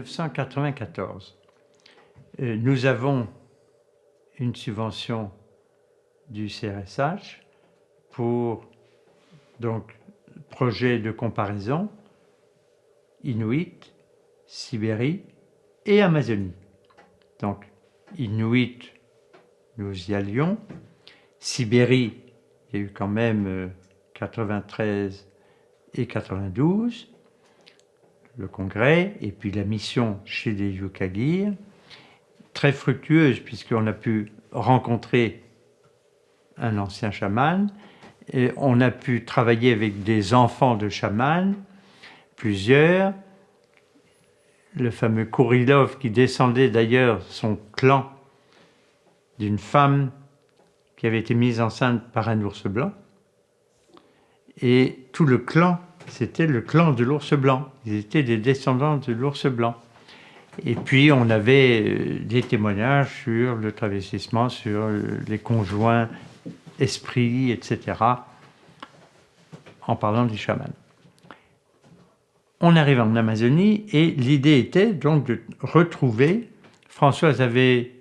1994. Nous avons une subvention du CRSH pour donc projet de comparaison Inuit, Sibérie et Amazonie. Donc Inuit, nous y allions. Sibérie, il y a eu quand même 93 et 92, le congrès, et puis la mission chez les Yukagir, très fructueuse puisqu'on a pu rencontrer un ancien chaman, et on a pu travailler avec des enfants de chamans, plusieurs, le fameux Kourilov qui descendait d'ailleurs son clan d'une femme qui avait été mise enceinte par un ours blanc, et tout le clan, c'était le clan de l'ours blanc, ils étaient des descendants de l'ours blanc. Et puis on avait des témoignages sur le travestissement, sur les conjoints esprits, etc., en parlant des chamans. On arrive en Amazonie et l'idée était donc de retrouver, Françoise avait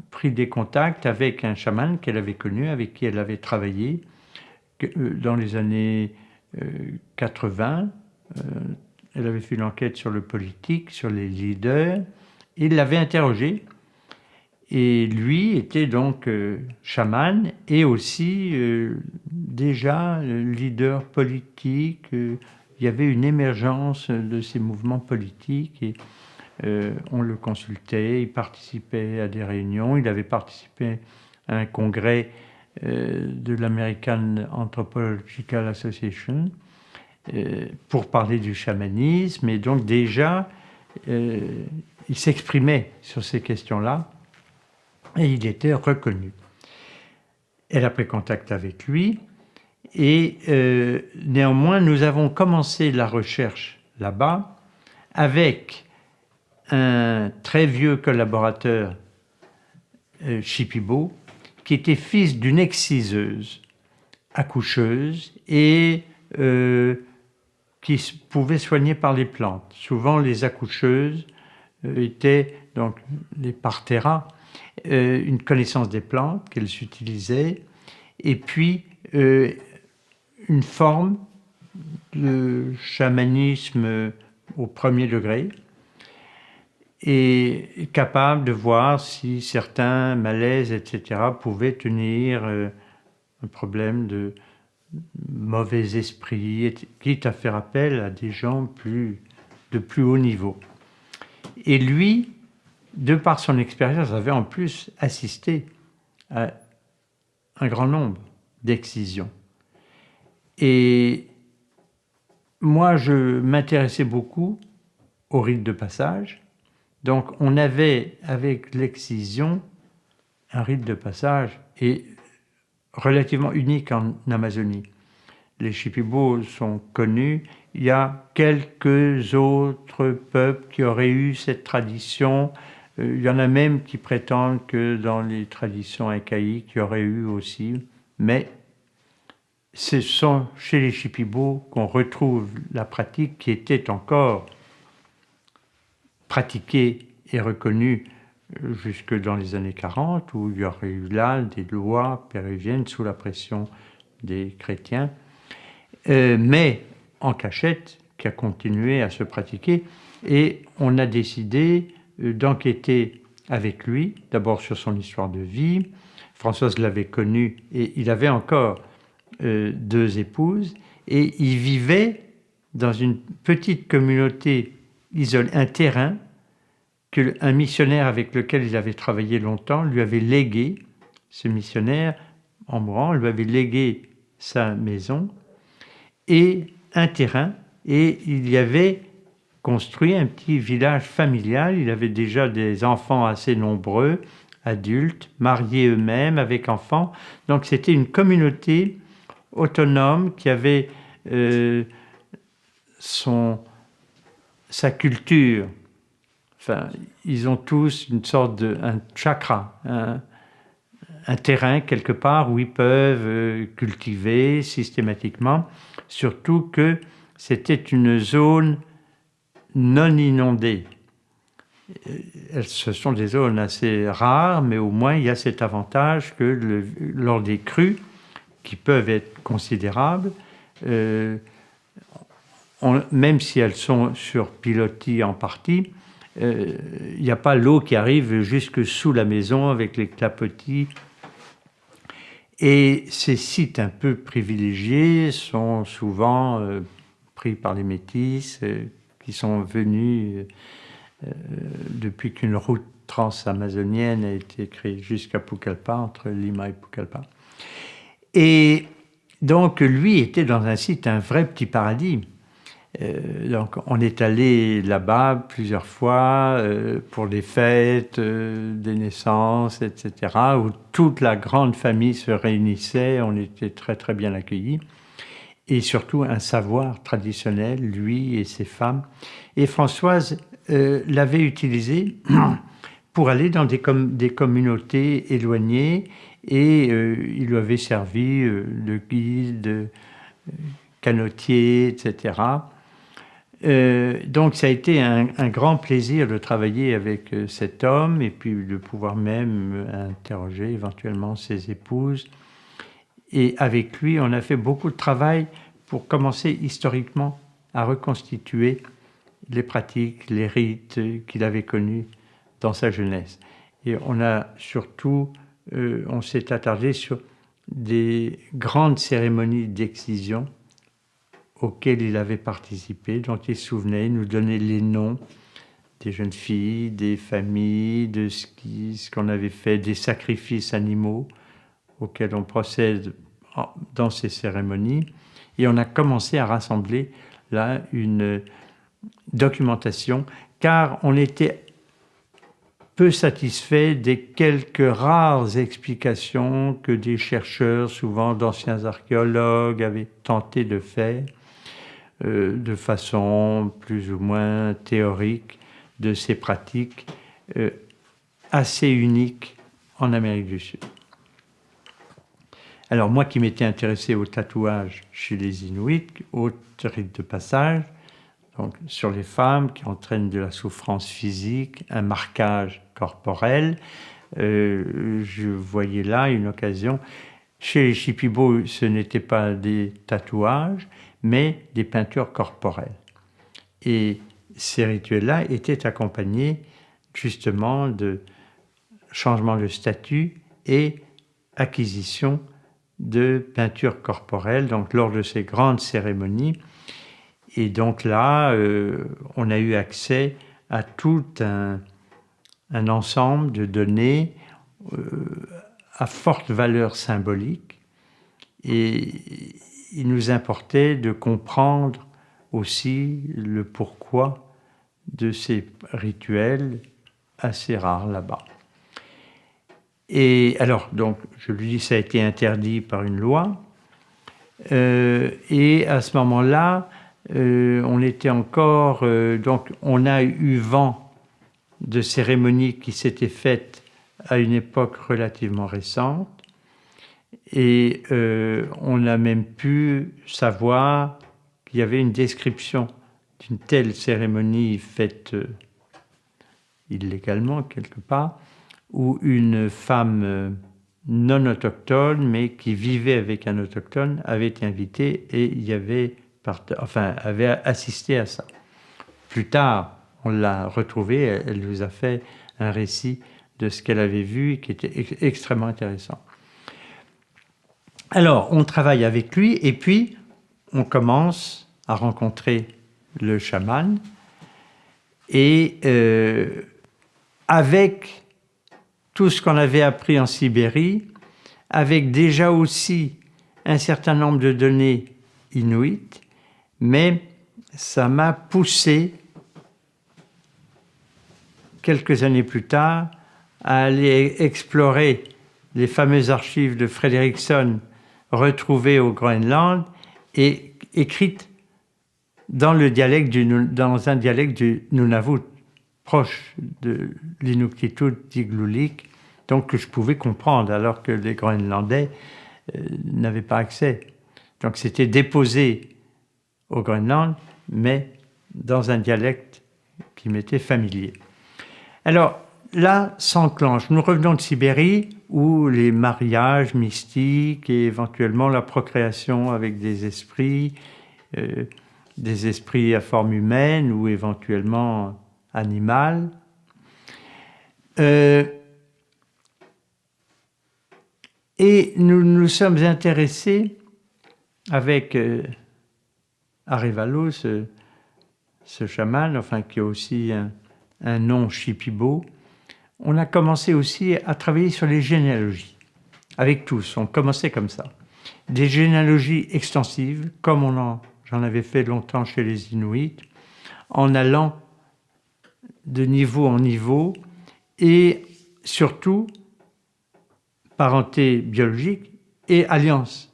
pris des contacts avec un chaman qu'elle avait connu, avec qui elle avait travaillé dans les années 80. Elle avait fait une enquête sur le politique, sur les leaders, et il l'avait interrogé. Et lui était donc chaman et aussi déjà leader politique. Il y avait une émergence de ces mouvements politiques et on le consultait, il participait à des réunions, il avait participé à un congrès de l'American Anthropological Association pour parler du chamanisme, et donc déjà il s'exprimait sur ces questions-là et il était reconnu. Elle a pris contact avec lui et néanmoins nous avons commencé la recherche là-bas avec un très vieux collaborateur, Shipibo, qui était fils d'une exciseuse, accoucheuse, et qui pouvait soigner par les plantes. Souvent, les accoucheuses étaient, donc les parteras, une connaissance des plantes qu'elles utilisaient, et puis une forme de chamanisme au premier degré, et capable de voir si certains malaises, etc., pouvaient tenir un problème de mauvais esprit, quitte à faire appel à des gens de plus haut niveau. Et lui, de par son expérience, avait en plus assisté à un grand nombre d'excisions. Et moi, je m'intéressais beaucoup au rite de passage. Donc, on avait, avec l'excision, un rite de passage et relativement unique en Amazonie. Les Shipibos sont connus. Il y a quelques autres peuples qui auraient eu cette tradition. Il y en a même qui prétendent que dans les traditions incaïques, il y aurait eu aussi. Mais ce sont chez les Shipibos qu'on retrouve la pratique qui était encore pratiquée et reconnue jusque dans les années 40, où il y aurait eu là des lois péruviennes sous la pression des chrétiens, mais en cachette, qui a continué à se pratiquer. Et on a décidé d'enquêter avec lui, d'abord sur son histoire de vie. Françoise l'avait connu et il avait encore 2 épouses, et il vivait dans une petite communauté isolée, un terrain qu'un missionnaire avec lequel il avait travaillé longtemps lui avait légué. Ce missionnaire, en mourant, lui avait légué sa maison et un terrain, et il y avait construit un petit village familial. Il avait déjà des enfants assez nombreux, adultes, mariés eux-mêmes, avec enfants. Donc c'était une communauté autonome qui avait sa culture. Enfin, ils ont tous une sorte un chakra, un terrain quelque part où ils peuvent cultiver systématiquement, surtout que c'était une zone non inondée. Ce sont des zones assez rares, mais au moins il y a cet avantage que lors des crues, qui peuvent être considérables, même si elles sont sur pilotis en partie, il n'y a pas l'eau qui arrive jusque sous la maison avec les clapotis. Et ces sites un peu privilégiés sont souvent pris par les métis qui sont venus depuis qu'une route transamazonienne a été créée jusqu'à Pucallpa, entre Lima et Pucallpa. Et donc lui était dans un site, un vrai petit paradis. Donc on est allé là-bas plusieurs fois pour des fêtes, des naissances, etc., où toute la grande famille se réunissait, on était très très bien accueillis, et surtout un savoir traditionnel, lui et ses femmes. Et Françoise l'avait utilisé pour aller dans des communautés éloignées, et il lui avait servi de guide, canotier, etc., donc ça a été un grand plaisir de travailler avec cet homme et puis de pouvoir même interroger éventuellement ses épouses. Et avec lui, on a fait beaucoup de travail pour commencer historiquement à reconstituer les pratiques, les rites qu'il avait connus dans sa jeunesse. Et on a surtout, on s'est attardé sur des grandes cérémonies d'excision auxquelles il avait participé, dont il se souvenait, il nous donnait les noms des jeunes filles, des familles, de ce qu'on avait fait, des sacrifices animaux auxquels on procède dans ces cérémonies. Et on a commencé à rassembler là une documentation, car on était peu satisfait des quelques rares explications que des chercheurs, souvent d'anciens archéologues, avaient tenté de faire de façon plus ou moins théorique de ces pratiques assez uniques en Amérique du Sud. Alors moi qui m'étais intéressé au tatouage chez les Inuits, au rite de passage, donc sur les femmes qui entraînent de la souffrance physique, un marquage corporel, je voyais là une occasion. Chez les Shipibo, ce n'était pas des tatouages, mais des peintures corporelles. Et ces rituels-là étaient accompagnés justement de changement de statut et acquisition de peintures corporelles, donc lors de ces grandes cérémonies. Et donc là, on a eu accès à tout un ensemble de données à forte valeur symbolique, et il nous importait de comprendre aussi le pourquoi de ces rituels assez rares là-bas. Et alors, donc, je lui dis, ça a été interdit par une loi, et à ce moment-là, on était encore, donc on a eu vent de cérémonies qui s'étaient faites à une époque relativement récente, et on a même pu savoir qu'il y avait une description d'une telle cérémonie faite illégalement quelque part, où une femme non autochtone, mais qui vivait avec un autochtone, avait été invitée et avait assisté à ça. Plus tard, on l'a retrouvée, elle nous a fait un récit de ce qu'elle avait vu, qui était extrêmement intéressant. Alors, on travaille avec lui, et puis on commence à rencontrer le chaman, et avec tout ce qu'on avait appris en Sibérie, avec déjà aussi un certain nombre de données inuites, mais ça m'a poussé, quelques années plus tard, à aller explorer les fameuses archives de Frederickson retrouvées au Groenland et écrites dans un dialecte du Nunavut, proche de l'Inuktitut d'Igloolik, donc que je pouvais comprendre, alors que les Groenlandais n'avaient pas accès. Donc c'était déposé au Groenland, mais dans un dialecte qui m'était familier. Alors là s'enclenche. Nous revenons de Sibérie où les mariages mystiques et éventuellement la procréation avec des esprits à forme humaine ou éventuellement animale. Et nous nous sommes intéressés avec Arévalo, ce chaman, enfin qui a aussi un nom Shipibo. On a commencé aussi à travailler sur les généalogies. Avec tous, on commençait comme ça. Des généalogies extensives, comme j'en avais fait longtemps chez les Inuits, en allant de niveau en niveau et surtout parenté biologique et alliance.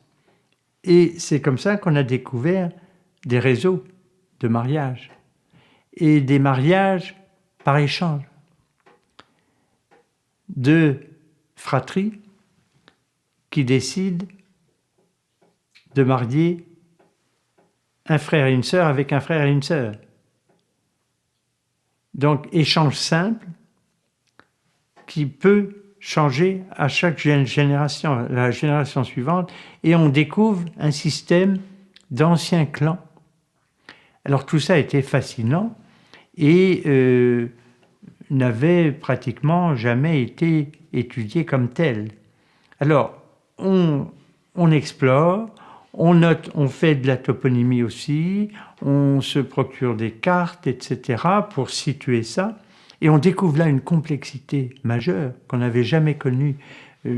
Et c'est comme ça qu'on a découvert des réseaux de mariage et des mariages par échange. Deux fratries qui décident de marier un frère et une sœur avec un frère et une sœur. Donc, échange simple qui peut changer à chaque génération, la génération suivante, et on découvre un système d'anciens clans. Alors tout ça était fascinant et n'avait pratiquement jamais été étudié comme tel. Alors, on explore, on note, on fait de la toponymie aussi, on se procure des cartes, etc. pour situer ça. Et on découvre là une complexité majeure qu'on n'avait jamais connue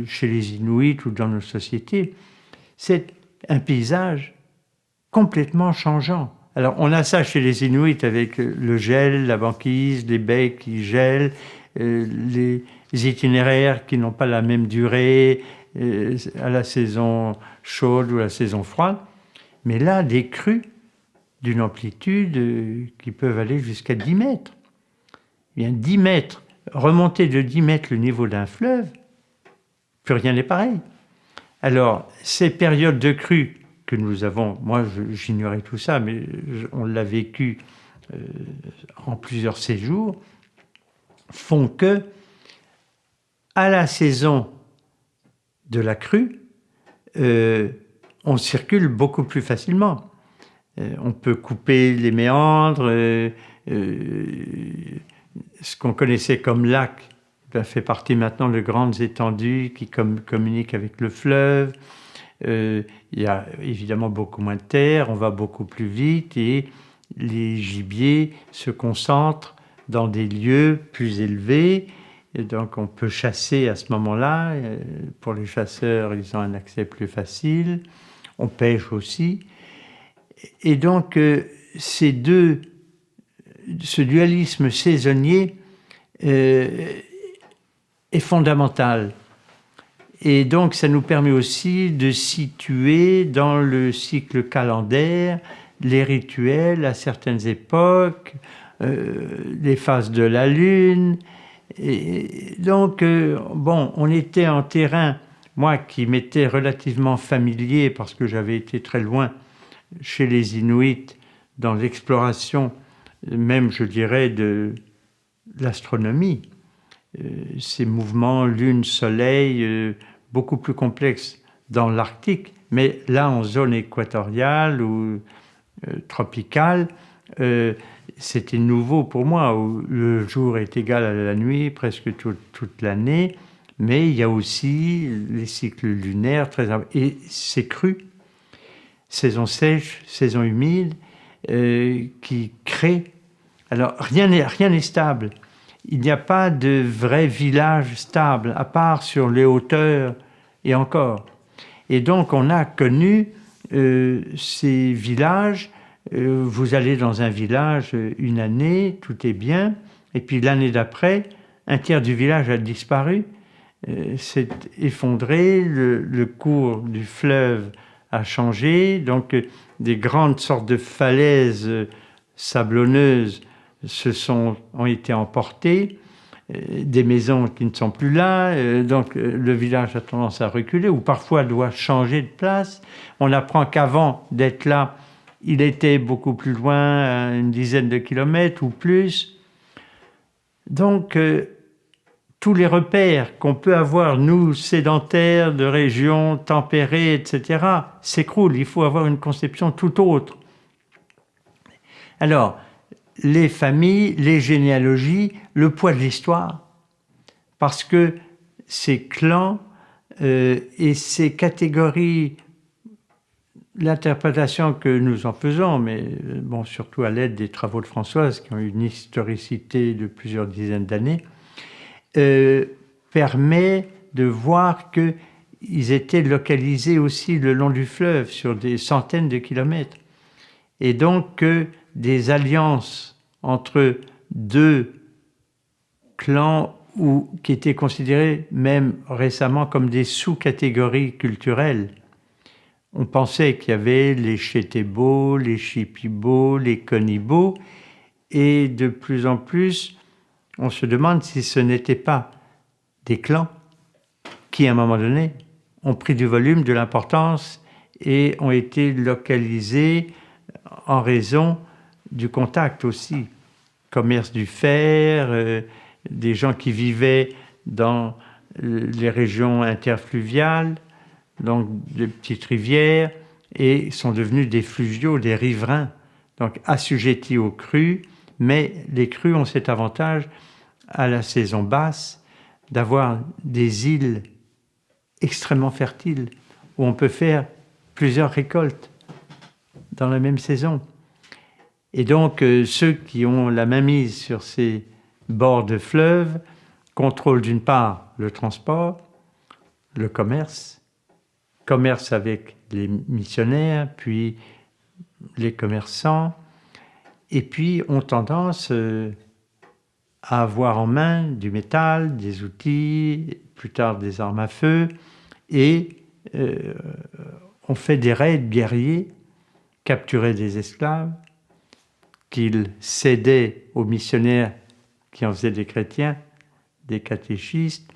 chez les Inuits ou dans nos sociétés. C'est un paysage complètement changeant. Alors on a ça chez les Inuits avec le gel, la banquise, les baies qui gèlent, les itinéraires qui n'ont pas la même durée à la saison chaude ou à la saison froide. Mais là, des crues d'une amplitude qui peuvent aller jusqu'à 10 mètres. Bien 10 mètres, remonter de 10 mètres le niveau d'un fleuve, plus rien n'est pareil. Alors, ces périodes de crue que nous avons, moi j'ignorais tout ça, mais on l'a vécu en plusieurs séjours, font que, à la saison de la crue, on circule beaucoup plus facilement. On peut couper les méandres, ce qu'on connaissait comme lac fait partie maintenant de grandes étendues qui communiquent avec le fleuve. Il y a évidemment beaucoup moins de terre, on va beaucoup plus vite et les gibiers se concentrent dans des lieux plus élevés. Et donc on peut chasser à ce moment-là. Pour les chasseurs, ils ont un accès plus facile. On pêche aussi. Et donc ce dualisme saisonnier est fondamental. Et donc ça nous permet aussi de situer dans le cycle calendaire les rituels à certaines époques, les phases de la lune. Et donc, on était en terrain, moi qui m'étais relativement familier parce que j'avais été très loin chez les Inuits dans l'exploration, même je dirais de l'astronomie, ces mouvements lune-soleil beaucoup plus complexes dans l'Arctique, mais là en zone équatoriale ou tropicale, c'était nouveau pour moi, où le jour est égal à la nuit presque toute l'année, mais il y a aussi les cycles lunaires et c'est cru, saison sèche, saison humide, qui créent. Alors rien n'est stable. Il n'y a pas de vrai village stable, à part sur les hauteurs et encore. Et donc on a connu ces villages. Vous allez dans un village une année, tout est bien, et puis l'année d'après, un tiers du village a disparu, s'est effondré, le cours du fleuve a changé, donc des grandes sortes de falaises sablonneuses ont été emportées, des maisons qui ne sont plus là, donc le village a tendance à reculer, ou parfois doit changer de place. On apprend qu'avant d'être là, il était beaucoup plus loin, à une dizaine de kilomètres ou plus. Donc, tous les repères qu'on peut avoir, nous, sédentaires, de régions tempérées, etc., s'écroulent. Il faut avoir une conception tout autre. Alors, les familles, les généalogies, le poids de l'histoire, parce que ces clans et ces catégories, l'interprétation que nous en faisons, mais bon, surtout à l'aide des travaux de Françoise, qui ont une historicité de plusieurs dizaines d'années, permet de voir qu'ils étaient localisés aussi le long du fleuve, sur des centaines de kilomètres. Et donc que des alliances entre deux clans qui étaient considérés même récemment comme des sous-catégories culturelles. On pensait qu'il y avait les Chétébo, les Shipibo, les Konibo, et de plus en plus, on se demande si ce n'étaient pas des clans qui, à un moment donné, ont pris du volume, de l'importance et ont été localisés en raison du contact aussi. Commerce du fer, des gens qui vivaient dans les régions interfluviales, donc des petites rivières, et sont devenus des fluviaux, des riverains, donc assujettis aux crues, mais les crues ont cet avantage à la saison basse d'avoir des îles extrêmement fertiles où on peut faire plusieurs récoltes dans la même saison. Et donc ceux qui ont la mainmise sur ces bords de fleuve contrôlent d'une part le transport, le commerce avec les missionnaires, puis les commerçants, et puis ont tendance à avoir en main du métal, des outils, plus tard des armes à feu, et on fait des raids guerriers, capturaient des esclaves, qu'ils cédaient aux missionnaires qui en faisaient des chrétiens, des catéchistes,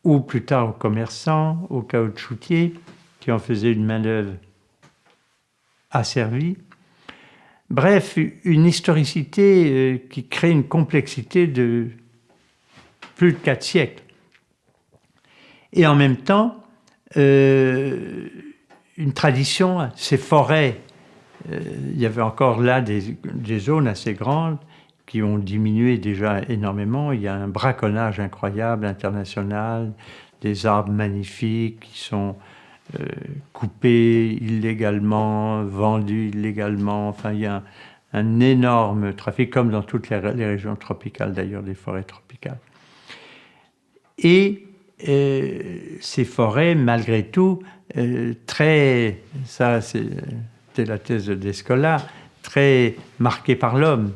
ou plus tard aux commerçants, aux caoutchoutiers, qui en faisaient une main-d'œuvre asservie. Bref, une historicité qui crée une complexité de plus de 4 siècles. Et en même temps, une tradition, ces forêts, il y avait encore là des zones assez grandes qui ont diminué déjà énormément. Il y a un braconnage incroyable, international, des arbres magnifiques qui sont coupés illégalement, vendus illégalement. Enfin, il y a un énorme trafic, comme dans toutes les régions tropicales d'ailleurs, des forêts tropicales. Et ces forêts, malgré tout, ça c'était la thèse de Descola, très marquées par l'homme,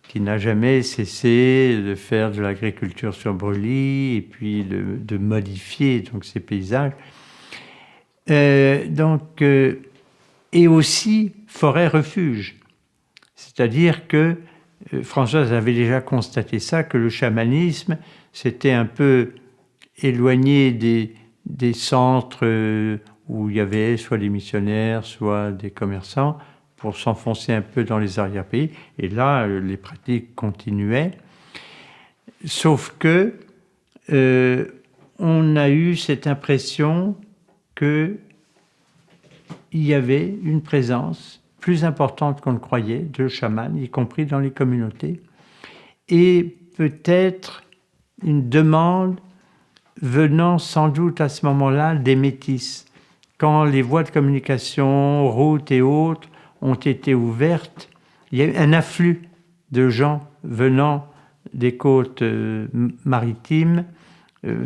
qui n'a jamais cessé de faire de l'agriculture sur brûlis et puis de modifier donc ces paysages. Et aussi forêt-refuge. C'est-à-dire que Françoise avait déjà constaté ça, que le chamanisme s'était un peu éloigné des centres où il y avait soit des missionnaires, soit des commerçants, pour s'enfoncer un peu dans les arrière-pays. Et là, les pratiques continuaient. Sauf que on a eu cette impression qu'il y avait une présence plus importante qu'on ne croyait de chamans, y compris dans les communautés, et peut-être une demande venant sans doute à ce moment-là des métis. Quand les voies de communication, routes et autres, ont été ouvertes, il y a eu un afflux de gens venant des côtes maritimes,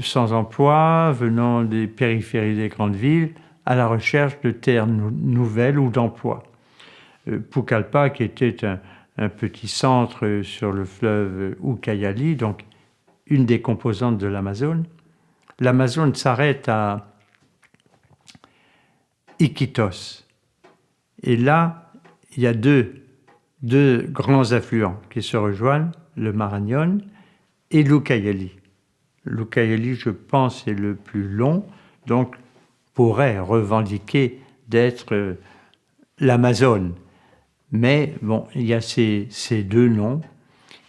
sans emploi, venant des périphéries des grandes villes, à la recherche de terres nouvelles ou d'emplois. Pucallpa, qui était un petit centre sur le fleuve Ucayali, donc une des composantes de l'Amazone. L'Amazone s'arrête à Iquitos. Et là, il y a deux grands affluents qui se rejoignent, le Marañón et l'Ucayali. L'Ucayali, je pense, est le plus long, donc pourrait revendiquer d'être l'Amazone. Mais bon, il y a ces deux noms.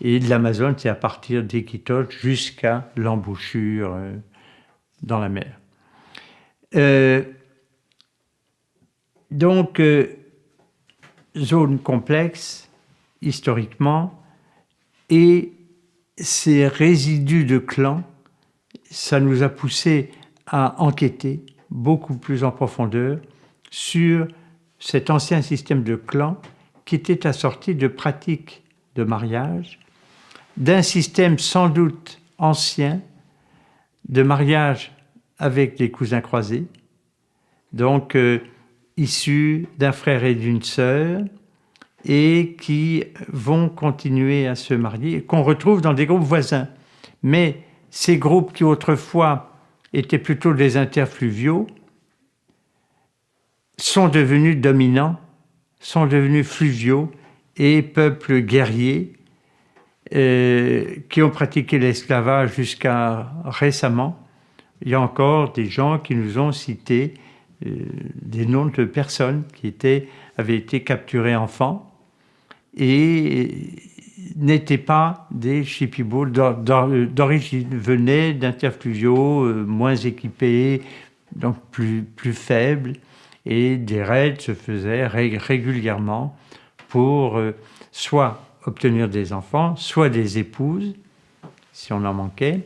Et de l'Amazone, c'est à partir d'Iquitos jusqu'à l'embouchure dans la mer. Donc, zone complexe, historiquement, et ces résidus de clans, ça nous a poussé à enquêter beaucoup plus en profondeur sur cet ancien système de clans qui était assorti de pratiques de mariage, d'un système sans doute ancien de mariage avec des cousins croisés, donc issus d'un frère et d'une sœur, et qui vont continuer à se marier, qu'on retrouve dans des groupes voisins. Mais ces groupes qui autrefois étaient plutôt des interfluviaux sont devenus dominants, sont devenus fluviaux et peuples guerriers qui ont pratiqué l'esclavage jusqu'à récemment. Il y a encore des gens qui nous ont cité des noms de personnes qui avaient été capturées enfants et n'étaient pas des Shipibo d'origine, venaient d'interfluviaux moins équipés, donc plus faibles, et des raids se faisaient régulièrement pour soit obtenir des enfants, soit des épouses, si on en manquait,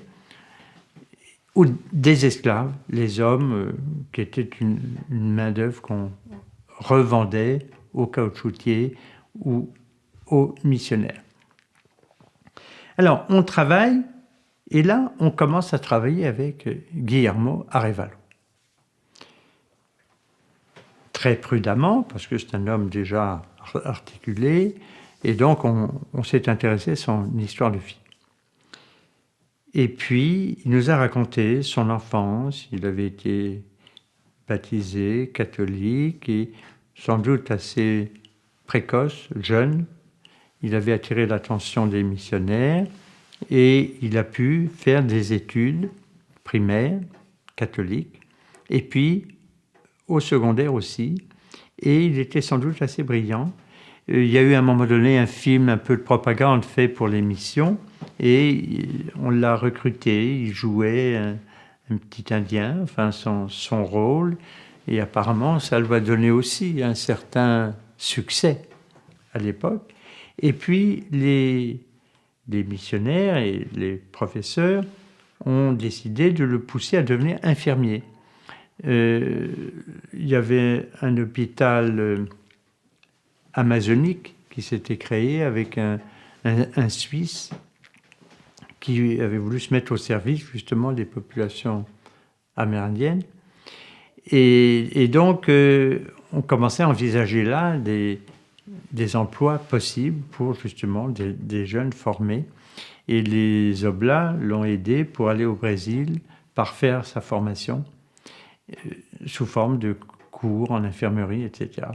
ou des esclaves, les hommes qui étaient une main-d'œuvre qu'on revendait aux caoutchoutiers ou aux missionnaires. Alors, on travaille, et là, on commence à travailler avec Guillermo Arévalo. Très prudemment, parce que c'est un homme déjà articulé, et donc on s'est intéressé à son histoire de vie. Et puis, il nous a raconté son enfance. Il avait été baptisé catholique et sans doute assez précoce, jeune. Il avait attiré l'attention des missionnaires et il a pu faire des études primaires catholiques et puis au secondaire aussi. Et il était sans doute assez brillant. Il y a eu à un moment donné un film un peu de propagande fait pour les missions et on l'a recruté, il jouait un petit Indien, enfin son rôle, et apparemment ça lui a donné aussi un certain succès à l'époque. Et puis les missionnaires et les professeurs ont décidé de le pousser à devenir infirmier. Il y avait un hôpital amazonique qui s'était créé avec un Suisse qui avait voulu se mettre au service justement des populations amérindiennes. Et donc, on commençait à envisager là des emplois possibles pour justement des jeunes formés. Et les Oblats l'ont aidé pour aller au Brésil, parfaire sa formation sous forme de cours en infirmerie, etc.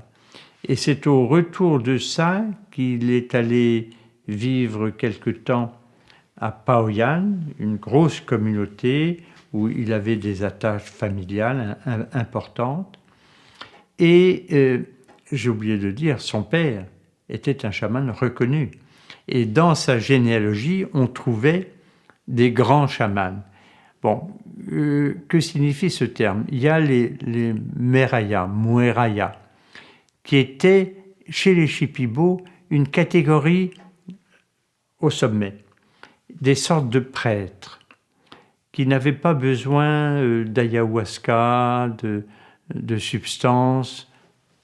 Et c'est au retour de ça qu'il est allé vivre quelque temps à Paoyan, une grosse communauté où il avait des attaches familiales importantes. Et j'ai oublié de dire, son père était un chaman reconnu. Et dans sa généalogie, on trouvait des grands chamans. Bon, que signifie ce terme? Il y a les Meraya, Mueraya, qui étaient, chez les Shipibo, une catégorie au sommet, des sortes de prêtres qui n'avaient pas besoin d'ayahuasca, de substances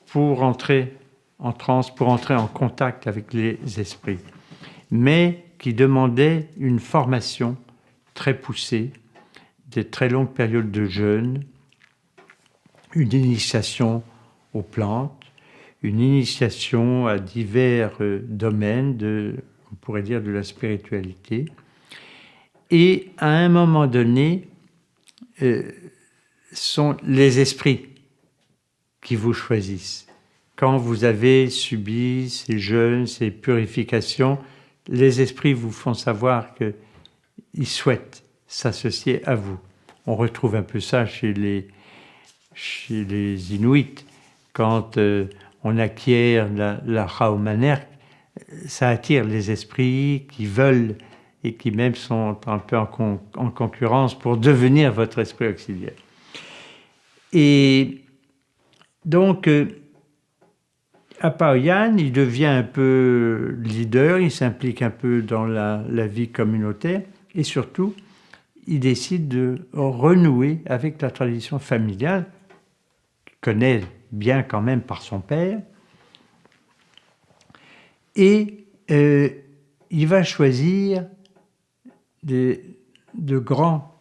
pour entrer en transe, pour entrer en contact avec les esprits, mais qui demandaient une formation très poussée, des très longues périodes de jeûne, une initiation aux plantes, une initiation à divers domaines, on pourrait dire de la spiritualité. Et à un moment donné, sont les esprits qui vous choisissent. Quand vous avez subi ces jeûnes, ces purifications, les esprits vous font savoir qu'ils souhaitent s'associer à vous. On retrouve un peu ça chez les Inuits, quand on acquiert la Raumanerk, ça attire les esprits qui veulent et qui même sont un peu en concurrence pour devenir votre esprit auxiliaire. Et donc, Apaoyan, il devient un peu leader, il s'implique un peu dans la vie communautaire et surtout, il décide de renouer avec la tradition familiale, qu'il connaît bien quand même par son père, et il va choisir de grands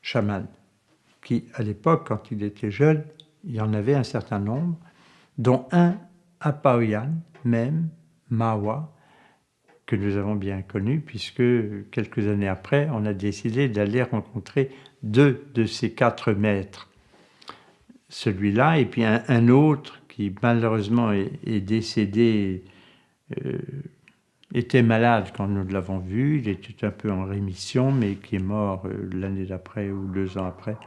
chamans, qui à l'époque, quand il était jeune, il y en avait un certain nombre, dont un Apaoyan, même, Mawa, que nous avons bien connu, puisque quelques années après, on a décidé d'aller rencontrer 2 de ces 4 maîtres. Celui-là, et puis un autre qui malheureusement est décédé, était malade quand nous l'avons vu, il était un peu en rémission, mais qui est mort l'année d'après ou 2 ans après,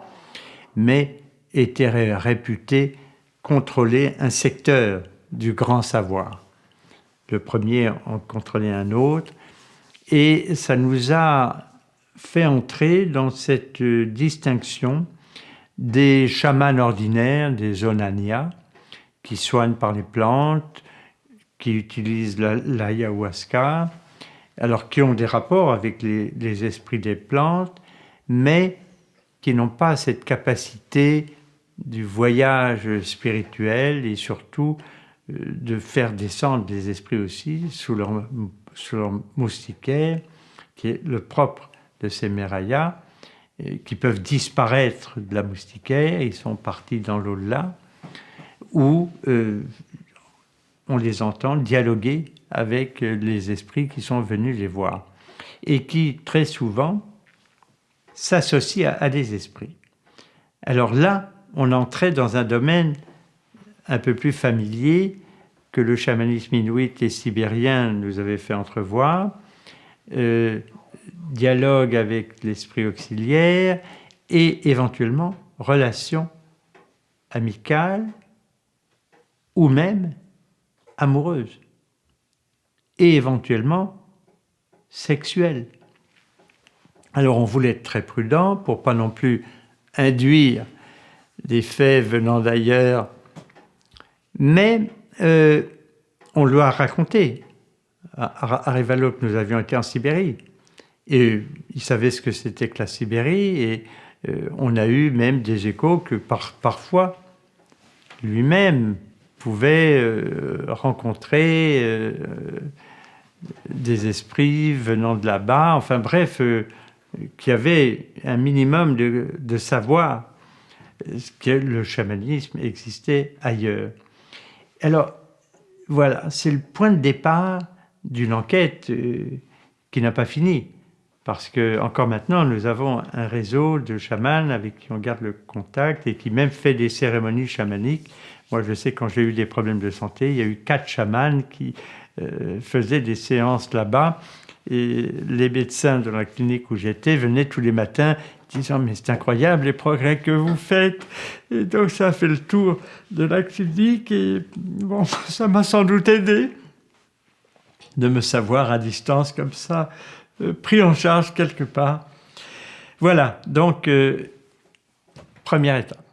mais était réputé contrôler un secteur du grand savoir. Le premier en contrôlait un autre, et ça nous a fait entrer dans cette distinction des chamans ordinaires, des onanias, qui soignent par les plantes, qui utilisent l'ayahuasca, alors qui ont des rapports avec les esprits des plantes, mais qui n'ont pas cette capacité du voyage spirituel et surtout de faire descendre des esprits aussi sous leur moustiquaire, qui est le propre de ces Merayas, qui peuvent disparaître de la moustiquaire, ils sont partis dans l'au-delà, où on les entend dialoguer avec les esprits qui sont venus les voir, et qui très souvent s'associent à des esprits. Alors là, on entrait dans un domaine un peu plus familier que le chamanisme inuit et sibérien nous avait fait entrevoir, dialogue avec l'esprit auxiliaire et éventuellement relation amicale ou même amoureuse et éventuellement sexuelle. Alors on voulait être très prudent pour pas non plus induire des faits venant d'ailleurs, mais on lui a raconté. À Revalok, nous avions été en Sibérie et il savait ce que c'était que la Sibérie, et on a eu même des échos que parfois lui-même pouvait rencontrer des esprits venant de là-bas, enfin bref, qui avait un minimum de savoir que le chamanisme existait ailleurs. Alors, voilà, c'est le point de départ d'une enquête qui n'a pas fini. Parce que encore maintenant, nous avons un réseau de chamans avec qui on garde le contact et qui même fait des cérémonies chamaniques. Moi, je sais, quand j'ai eu des problèmes de santé, il y a eu 4 chamans qui faisaient des séances là-bas. Et les médecins de la clinique où j'étais venaient tous les matins disant « Mais c'est incroyable les progrès que vous faites !» Et donc ça a fait le tour de la clinique et bon, ça m'a sans doute aidé de me savoir à distance comme ça, pris en charge quelque part. Voilà, donc première étape.